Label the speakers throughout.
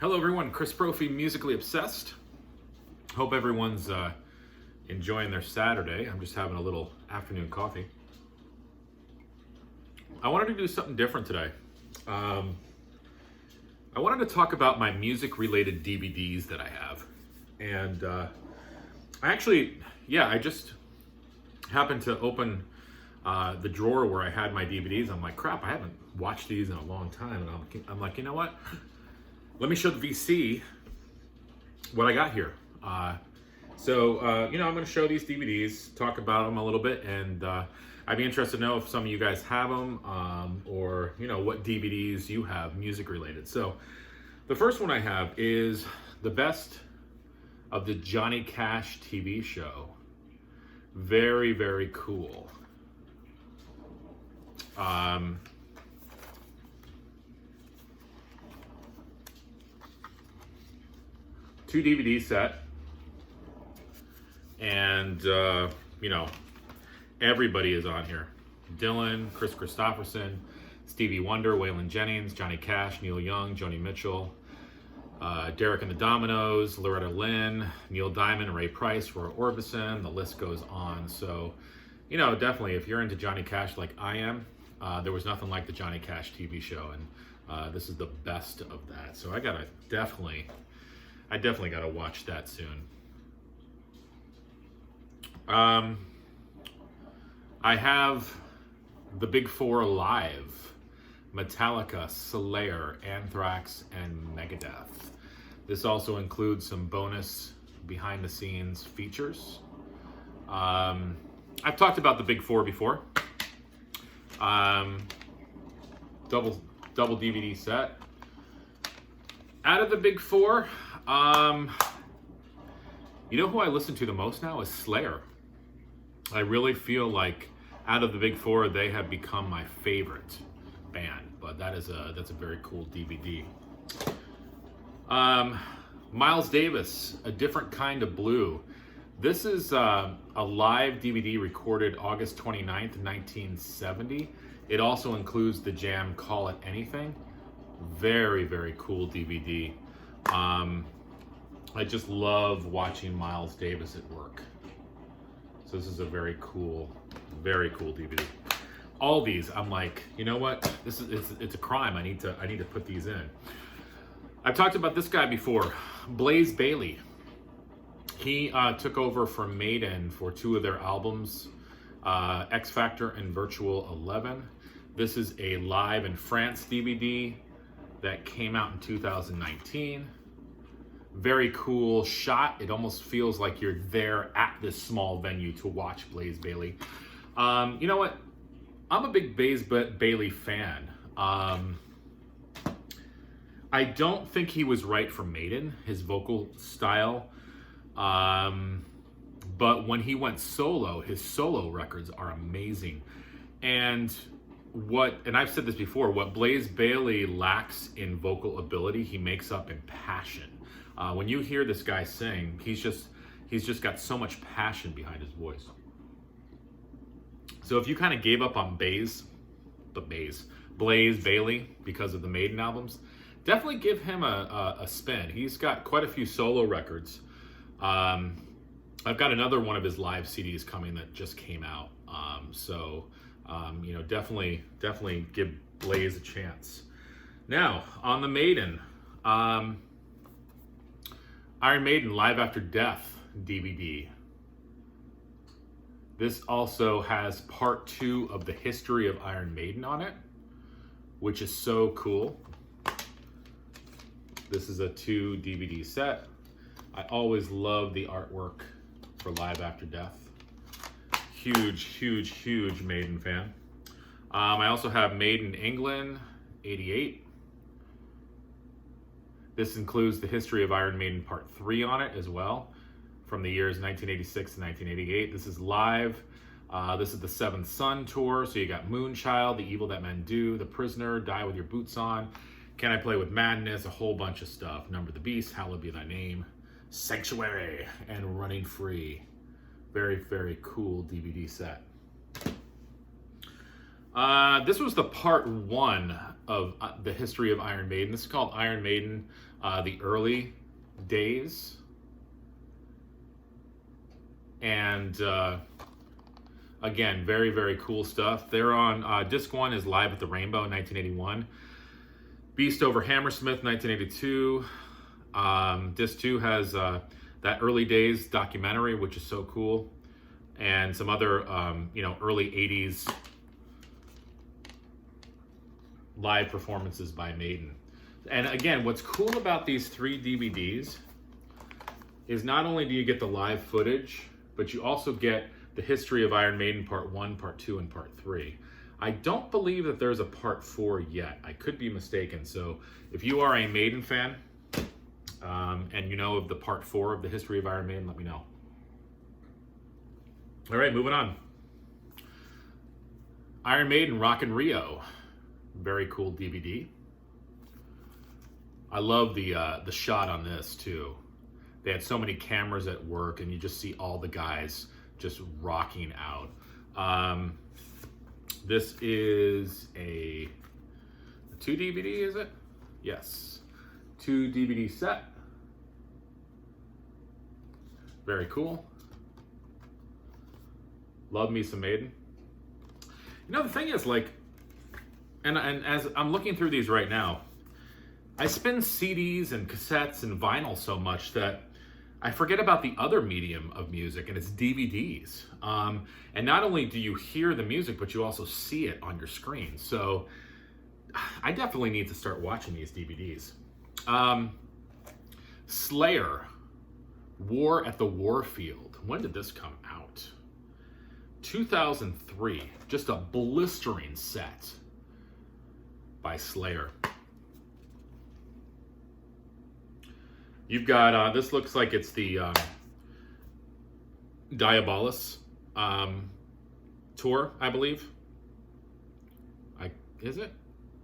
Speaker 1: Hello everyone, Chris Brophy, Musically Obsessed. Hope everyone's enjoying their Saturday. I'm just having a little afternoon coffee. I wanted to do something different today. I wanted to talk about my music-related DVDs that I have. And I just happened to open the drawer where I had my DVDs. I'm like, crap, I haven't watched these in a long time. And I'm like, you know what? Let me show the VC what I got here. I'm going to show these DVDs, talk about them a little bit, and I'd be interested to know if some of you guys have them, or what DVDs you have music related. So the first one I have is the best of the Johnny Cash TV show. Very, very cool. Two DVD set, and everybody is on here. Dylan, Chris Christopherson, Stevie Wonder, Waylon Jennings, Johnny Cash, Neil Young, Joni Mitchell, Derek and the Dominoes, Loretta Lynn, Neil Diamond, Ray Price, Roy Orbison. The list goes on. So, definitely if you're into Johnny Cash like I am, there was nothing like the Johnny Cash TV show, and this is the best of that. So I definitely got to watch that soon. I have the Big Four live: Metallica, Slayer, Anthrax, and Megadeth. This also includes some bonus behind-the-scenes features. I've talked about the Big Four before. Double DVD set. Out of the Big Four, who I listen to the most now is Slayer. I really feel like out of the Big Four, they have become my favorite band. But that's a very cool DVD. Miles Davis, A Different Kind of Blue. This is a live DVD recorded August 29th, 1970. It also includes the jam Call It Anything. Very, very cool DVD. I just love watching Miles Davis at work. So this is a very cool DVD. All these, I'm like, you know what? It's a crime. I need to put these in. I've talked about this guy before, Blaze Bayley. He took over from Maiden for two of their albums, X Factor and Virtual 11. This is a Live in France DVD that came out in 2019. Very cool shot. It almost feels like you're there at this small venue to watch Blaze Bayley. You know what? I'm a big Blaze Bayley fan. I don't think he was right for Maiden, his vocal style. But when he went solo, his solo records are amazing. And I've said this before, what Blaze Bayley lacks in vocal ability, he makes up in passion. When you hear this guy sing, he's just got so much passion behind his voice. So if you kind of gave up on Blaze Bayley because of the Maiden albums, definitely give him a spin. He's got quite a few solo records. I've got another one of his live CDs coming that just came out. Definitely give Blaze a chance. Now, on the Maiden, Iron Maiden Live After Death DVD. This also has part 2 of the history of Iron Maiden on it, which is so cool. This is a 2 DVD set. I always love the artwork for Live After Death. Huge Maiden fan. I also have Maiden England 88. This includes the history of Iron Maiden Part 3 on it as well, from the years 1986 to 1988. This is live. This is the Seventh Son tour. So you got Moonchild, The Evil That Men Do, The Prisoner, Die With Your Boots On, Can I Play With Madness, a whole bunch of stuff. Number the Beast, Hallowed Be Thy Name, Sanctuary, and Running Free. Very, very cool DVD set. This was the part one of the history of Iron Maiden. This is called Iron Maiden, the early days. And again, very, very cool stuff. They're on disc one is Live at the Rainbow in 1981. Beast over Hammersmith, 1982. Disc two has that early days documentary, which is so cool. And some other, early 80s live performances by Maiden. And again, what's cool about these 3 DVDs is not only do you get the live footage, but you also get the history of Iron Maiden Part 1, Part 2, and Part 3. I don't believe that there's a Part 4 yet. I could be mistaken. So if you are a Maiden fan, and you know of the Part 4 of the history of Iron Maiden, let me know. All right, moving on. Iron Maiden Rock in Rio. Very cool DVD. I love the shot on this too. They had so many cameras at work, and you just see all the guys just rocking out. This is a 2 DVD, is it? Yes. 2 DVD set. Very cool. Love me some Maiden. You know, the thing is, like, and as I'm looking through these right now, I spin CDs and cassettes and vinyl so much that I forget about the other medium of music, and it's DVDs. And not only do you hear the music, but you also see it on your screen. So I definitely need to start watching these DVDs. Slayer, War at the Warfield. When did this come out? 2003. Just a blistering set by Slayer. You've got, this looks like it's the Diabolus tour, I believe. Is it?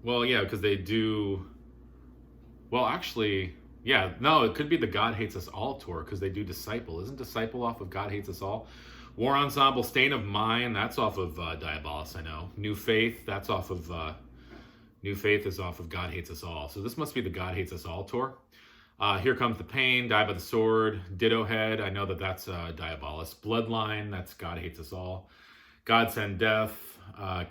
Speaker 1: Well, yeah, because they do, well, actually, yeah, no, it could be the God Hates Us All tour, because they do Disciple. Isn't Disciple off of God Hates Us All? War Ensemble, Stain of Mind, that's off of Diabolus, I know. New Faith, that's off of, New Faith is off of God Hates Us All. So this must be the God Hates Us All tour. Here Comes the Pain, Die by the Sword, Ditto Head, I know that that's Diabolus. Bloodline, that's God Hates Us All. God Send Death,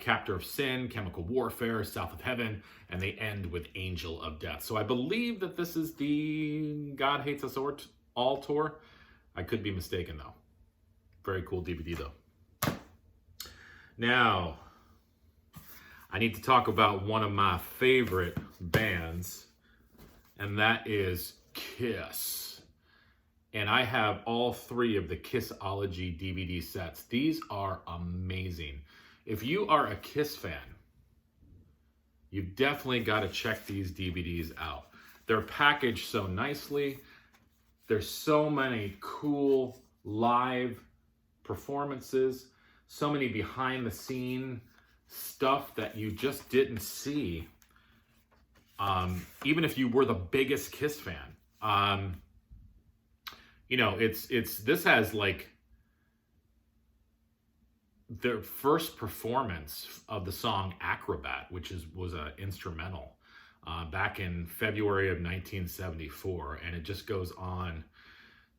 Speaker 1: Captor of Sin, Chemical Warfare, South of Heaven, and they end with Angel of Death. So I believe that this is the God Hates Us All tour. I could be mistaken though. Very cool DVD though. Now, I need to talk about one of my favorite bands, and that is Kiss. And I have all 3 of the Kissology DVD sets. These are amazing. If you are a Kiss fan, you've definitely got to check these DVDs out. They're packaged so nicely. There's so many cool live performances, so many behind the scene stuff that you just didn't see, even if you were the biggest Kiss fan. This has like their first performance of the song Acrobat, which was an instrumental back in February of 1974, and it just goes on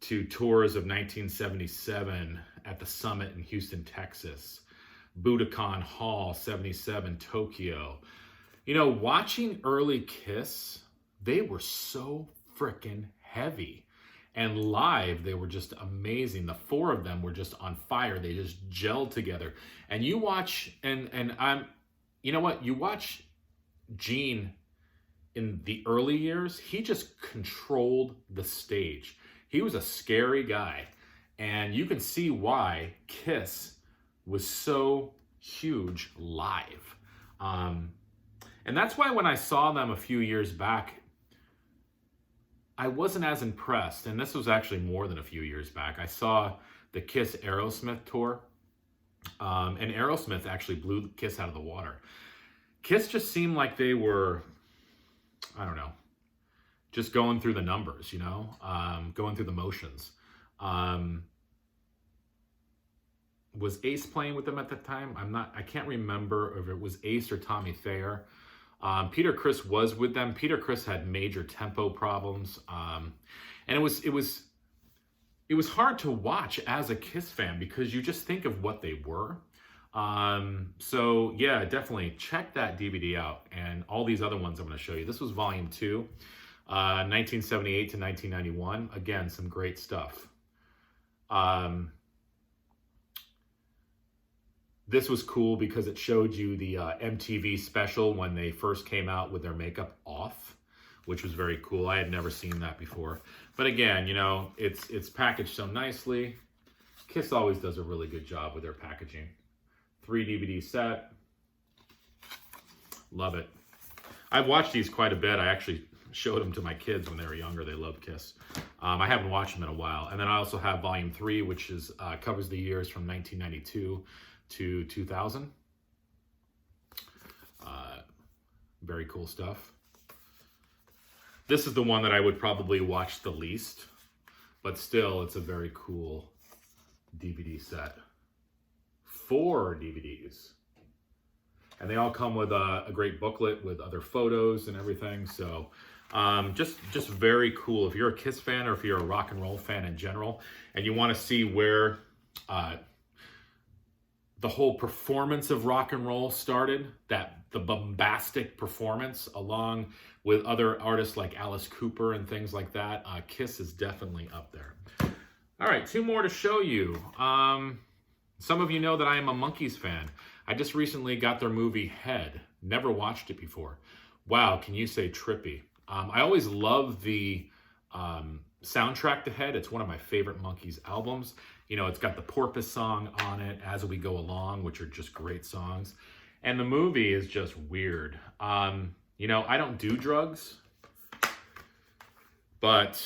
Speaker 1: to tours of 1977 at the Summit in Houston, Texas, Budokan Hall, 77, Tokyo. Watching early Kiss, they were so freaking heavy. And live, they were just amazing. The 4 of them were just on fire. They just gelled together. And you watch, you watch Gene in the early years, he just controlled the stage. He was a scary guy. And you can see why Kiss was so huge live. And that's why when I saw them a few years back, I wasn't as impressed. And this was actually more than a few years back. I saw the Kiss Aerosmith tour. And Aerosmith actually blew Kiss out of the water. Kiss just seemed like they were, I don't know, just going through the numbers, going through the motions. was Ace playing with them at the time? I can't remember if it was Ace or Tommy Thayer. Peter Criss was with them. Peter Criss had major tempo problems. And it was hard to watch as a Kiss fan because you just think of what they were. So yeah, definitely check that DVD out and all these other ones I'm going to show you. This was volume 2, 1978 to 1991. Again, some great stuff. This was cool because it showed you the MTV special when they first came out with their makeup off, which was very cool. I had never seen that before. But again, you know, it's packaged so nicely. Kiss always does a really good job with their packaging. 3 DVD set. Love it. I've watched these quite a bit. I actually showed them to my kids when they were younger. They love Kiss. I haven't watched them in a while. And then I also have volume 3, which is covers the years from 1992 to 2000. Very cool stuff. This is the one that I would probably watch the least, but still, it's a very cool DVD set. 4 DVDs. And they all come with a great booklet with other photos and everything. So just very cool. If you're a Kiss fan or if you're a rock and roll fan in general, and you want to see where the whole performance of rock and roll started, the bombastic performance along with other artists like Alice Cooper and things like that, Kiss is definitely up there. All right, 2 more to show you. Some of you know that I am a Monkees fan. I just recently got their movie Head. Never watched it before. Wow, can you say trippy? I always love the soundtrack to Head. It's one of my favorite Monkees albums. You know, it's got the Porpoise song on it, As We Go Along, which are just great songs. And the movie is just weird. You know, I don't do drugs, but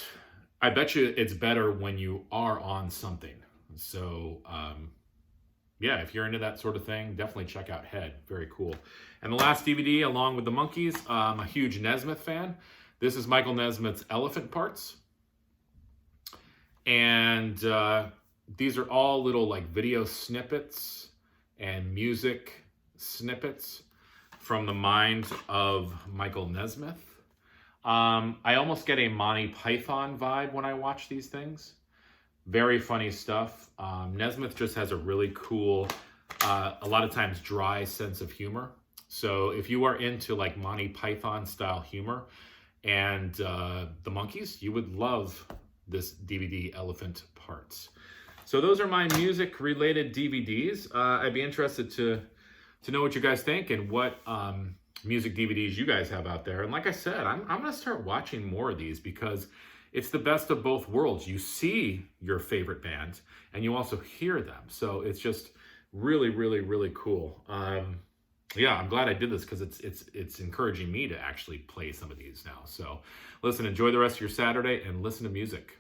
Speaker 1: I bet you it's better when you are on something. So, yeah, if you're into that sort of thing, definitely check out Head. Very cool. And the last DVD, along with the Monkees, I'm a huge Nesmith fan. This is Michael Nesmith's Elephant Parts. And these are all little like video snippets and music snippets from the mind of Michael Nesmith. I almost get a Monty Python vibe when I watch these things. Very funny stuff. Nesmith just has a really cool, a lot of times dry sense of humor. So if you are into like Monty Python style humor and the Monkees, you would love this DVD, Elephant Parts. So those are my music related DVDs. I'd be interested to know what you guys think and what music DVDs you guys have out there. And like I said, I'm gonna start watching more of these because it's the best of both worlds. You see your favorite bands and you also hear them. So it's just really, really, really cool. Yeah, I'm glad I did this because it's encouraging me to actually play some of these now. So listen, enjoy the rest of your Saturday and listen to music.